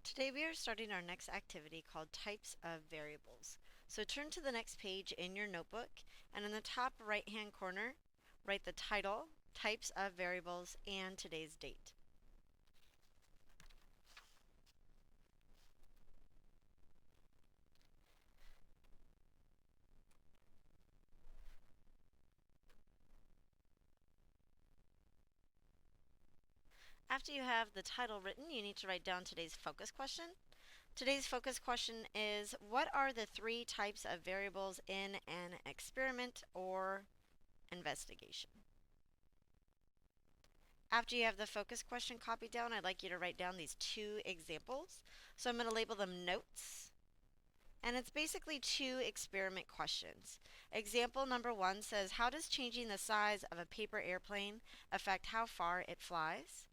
Today we are starting our next activity called Types of Variables. So turn to the next page in your notebook, and in the top right hand corner write the title, Types of Variables, and today's date. After you have the title written, you need to write down today's focus question. Today's focus question is, what are the three types of variables in an experiment or investigation? After you have the focus question copied down, I'd like you to write down these two examples. So I'm going to label them notes, and it's basically two experiment questions. Example number 1 says, how does changing the size of a paper airplane affect how far it flies?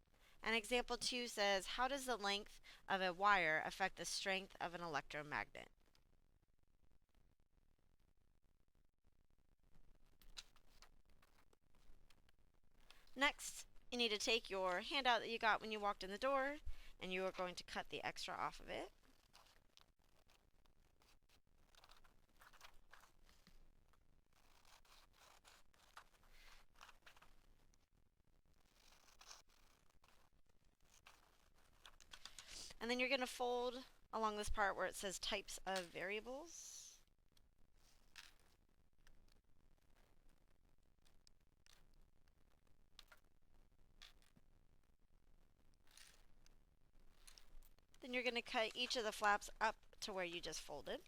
And example 2 says, how does the length of a wire affect the strength of an electromagnet? Next, you need to take your handout that you got when you walked in the door, and you are going to cut the extra off of it. And then you're going to fold along this part where it says types of variables. Then you're going to cut each of the flaps up to where you just folded.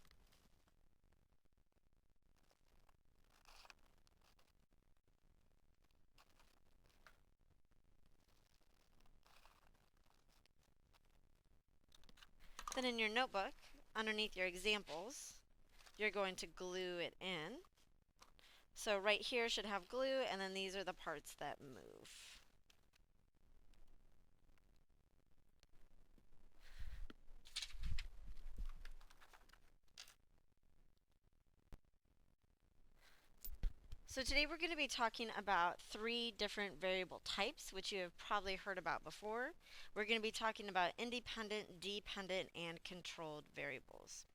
Then in your notebook, underneath your examples, you're going to glue it in. So right here should have glue, and then these are the parts that move. So today we're going to be talking about three different variable types, which you have probably heard about before. We're going to be talking about independent, dependent, and controlled variables.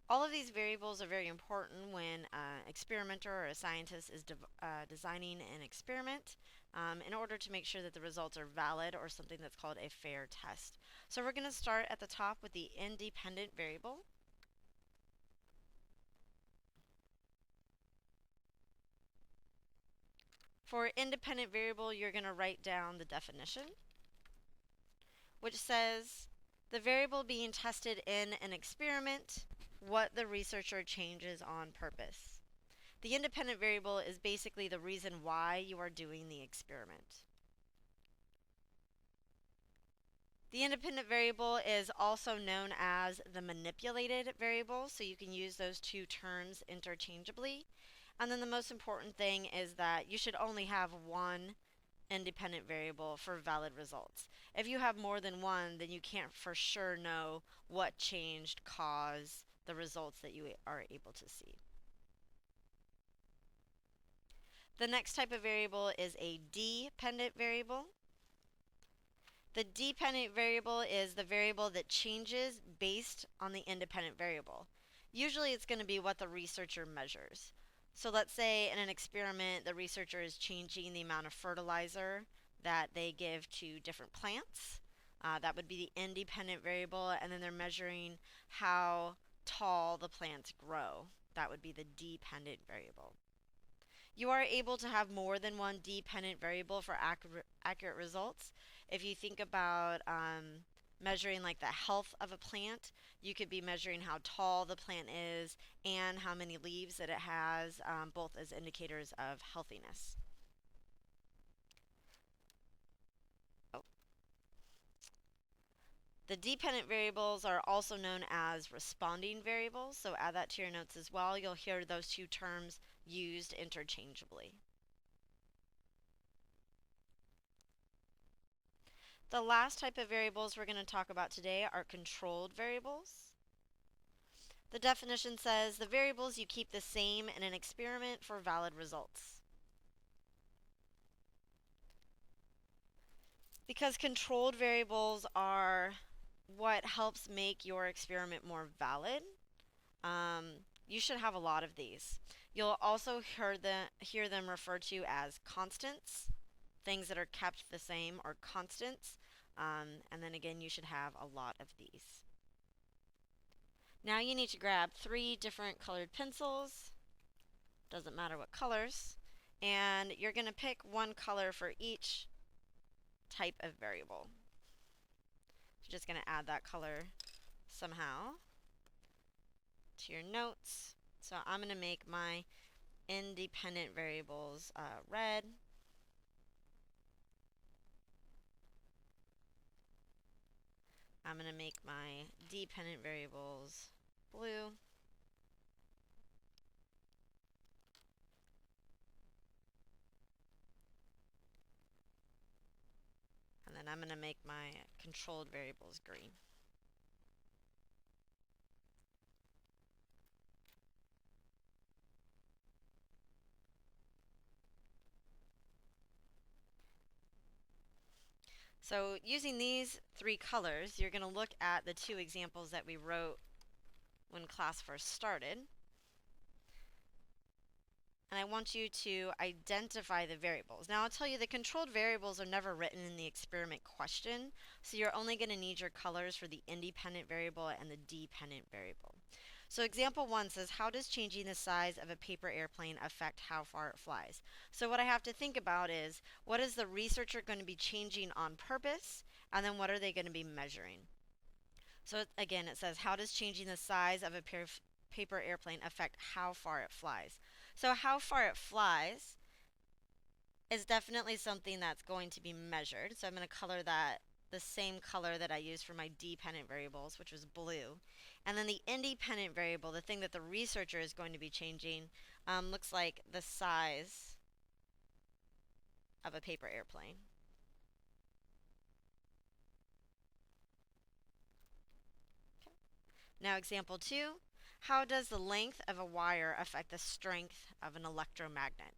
All of these variables are very important when an experimenter or a scientist is designing an experiment in order to make sure that the results are valid, or something that's called a fair test. So we're going to start at the top with the independent variable. For independent variable, you're going to write down the definition, which says the variable being tested in an experiment, what the researcher changes on purpose. The independent variable is basically the reason why you are doing the experiment. The independent variable is also known as the manipulated variable, so you can use those two terms interchangeably. And then the most important thing is that you should only have one independent variable for valid results. If you have more than one, then you can't for sure know what changed caused the results that you are able to see. The next type of variable is a dependent variable. The dependent variable is the variable that changes based on the independent variable. Usually it's going to be what the researcher measures. So let's say in an experiment, the researcher is changing the amount of fertilizer that they give to different plants. That would be the independent variable, and then they're measuring how tall the plants grow. That would be the dependent variable. You are able to have more than one dependent variable for accurate results. If you think about measuring like the health of a plant, you could be measuring how tall the plant is and how many leaves that it has, both as indicators of healthiness. Oh. The dependent variables are also known as responding variables, so add that to your notes as well. You'll hear those two terms used interchangeably. The last type of variables we're going to talk about today are controlled variables. The definition says the variables you keep the same in an experiment for valid results. Because controlled variables are what helps make your experiment more valid, you should have a lot of these. You'll also hear them referred to as constants, things that are kept the same or constants. And then again, you should have a lot of these. Now you need to grab 3 different colored pencils, doesn't matter what colors, and you're going to pick one color for each type of variable. So you're just going to add that color somehow to your notes. So I'm going to make my independent variables red. I'm going to make my dependent variables blue. And then I'm going to make my controlled variables green. So using these 3 colors, you're going to look at the 2 examples that we wrote when class first started. And I want you to identify the variables. Now I'll tell you the controlled variables are never written in the experiment question, so you're only going to need your colors for the independent variable and the dependent variable. So example 1 says, how does changing the size of a paper airplane affect how far it flies? So what I have to think about is, what is the researcher going to be changing on purpose, and then what are they going to be measuring? So again, it says, how does changing the size of a paper airplane affect how far it flies? So how far it flies is definitely something that's going to be measured. So I'm going to color that the same color that I used for my dependent variables, which was blue. And then the independent variable, the thing that the researcher is going to be changing, looks like the size of a paper airplane. Okay. Now example 2, how does the length of a wire affect the strength of an electromagnet?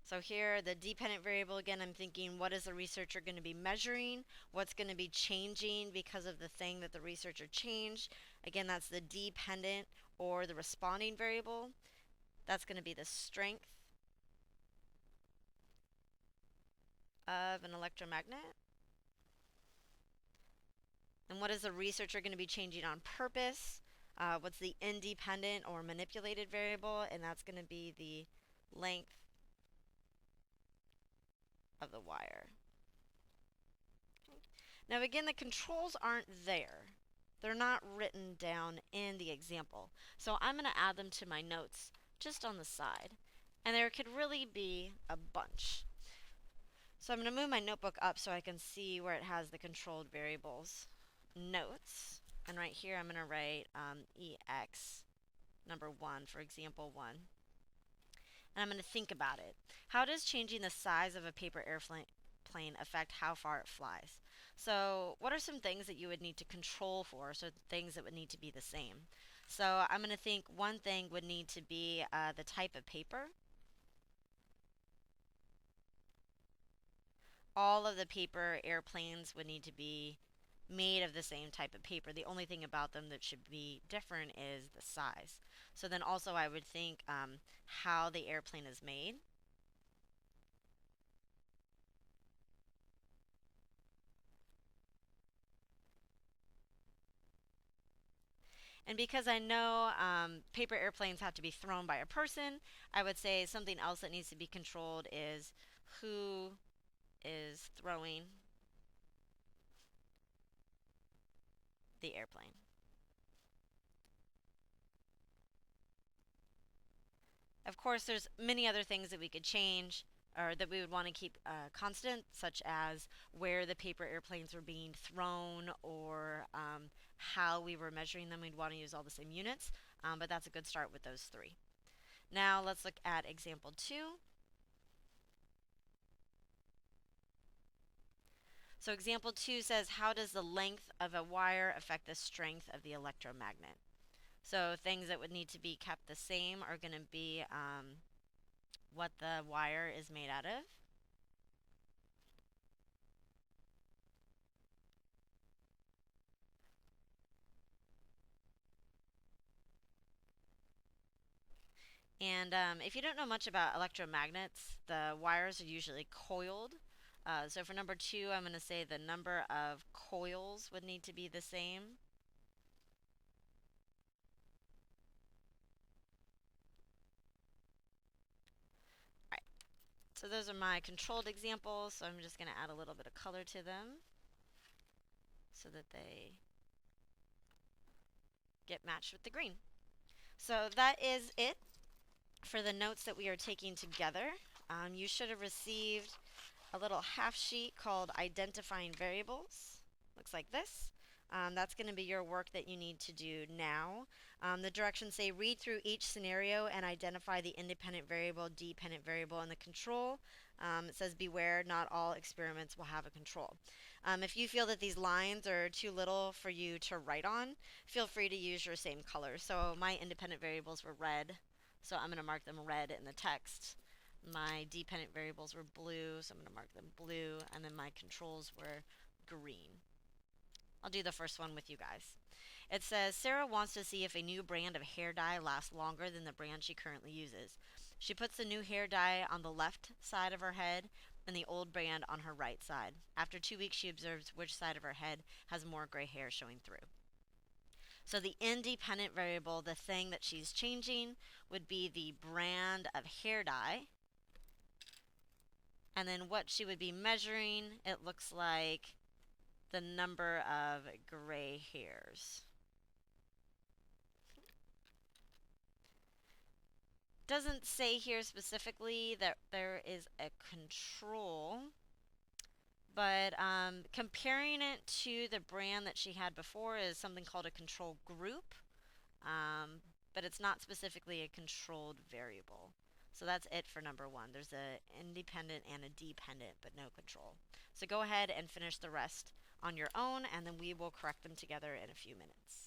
So here, the dependent variable, again, I'm thinking, what is the researcher going to be measuring? What's going to be changing because of the thing that the researcher changed? Again, that's the dependent or the responding variable. That's going to be the strength of an electromagnet. And what is the researcher going to be changing on purpose? What's the independent or manipulated variable? And that's going to be the length of the wire. Okay. Now again, the controls aren't there. They're not written down in the example. So I'm going to add them to my notes just on the side. And there could really be a bunch. So I'm going to move my notebook up so I can see where it has the controlled variables notes. And right here I'm going to write EX number 1 for example 1. And I'm going to think about it. How does changing the size of a paper airplane affect how far it flies? So what are some things that you would need to control for, so things that would need to be the same? So I'm going to think one thing would need to be the type of paper. All of the paper airplanes would need to be made of the same type of paper. The only thing about them that should be different is the size. So then also I would think how the airplane is made. And because I know paper airplanes have to be thrown by a person, I would say something else that needs to be controlled is who is throwing the airplane. Of course, there's many other things that we could change or that we would want to keep constant, such as where the paper airplanes were being thrown or how we were measuring them. We'd want to use all the same units, but that's a good start with those 3. Now let's look at example 2. So example 2 says, how does the length of a wire affect the strength of the electromagnet? So things that would need to be kept the same are going to be what the wire is made out of. And if you don't know much about electromagnets, the wires are usually coiled. So for number 2, I'm going to say the number of coils would need to be the same. All right, so those are my controlled examples, so I'm just going to add a little bit of color to them so that they get matched with the green. So that is it for the notes that we are taking together. You should have received a little half sheet called Identifying Variables. Looks like this. That's going to be your work that you need to do now. The directions say read through each scenario and identify the independent variable, dependent variable, and the control. It says beware, not all experiments will have a control. If you feel that these lines are too little for you to write on, feel free to use your same color. So my independent variables were red, so I'm going to mark them red in the text. My dependent variables were blue, so I'm going to mark them blue, and then my controls were green. I'll do the first one with you guys. It says, Sarah wants to see if a new brand of hair dye lasts longer than the brand she currently uses. She puts the new hair dye on the left side of her head and the old brand on her right side. After 2 weeks, she observes which side of her head has more gray hair showing through. So the independent variable, the thing that she's changing, would be the brand of hair dye. And then what she would be measuring, it looks like the number of gray hairs. Doesn't say here specifically that there is a control, but comparing it to the brand that she had before is something called a control group, but it's not specifically a controlled variable. So that's it for number 1. There's an independent and a dependent, but no control. So go ahead and finish the rest on your own, and then we will correct them together in a few minutes.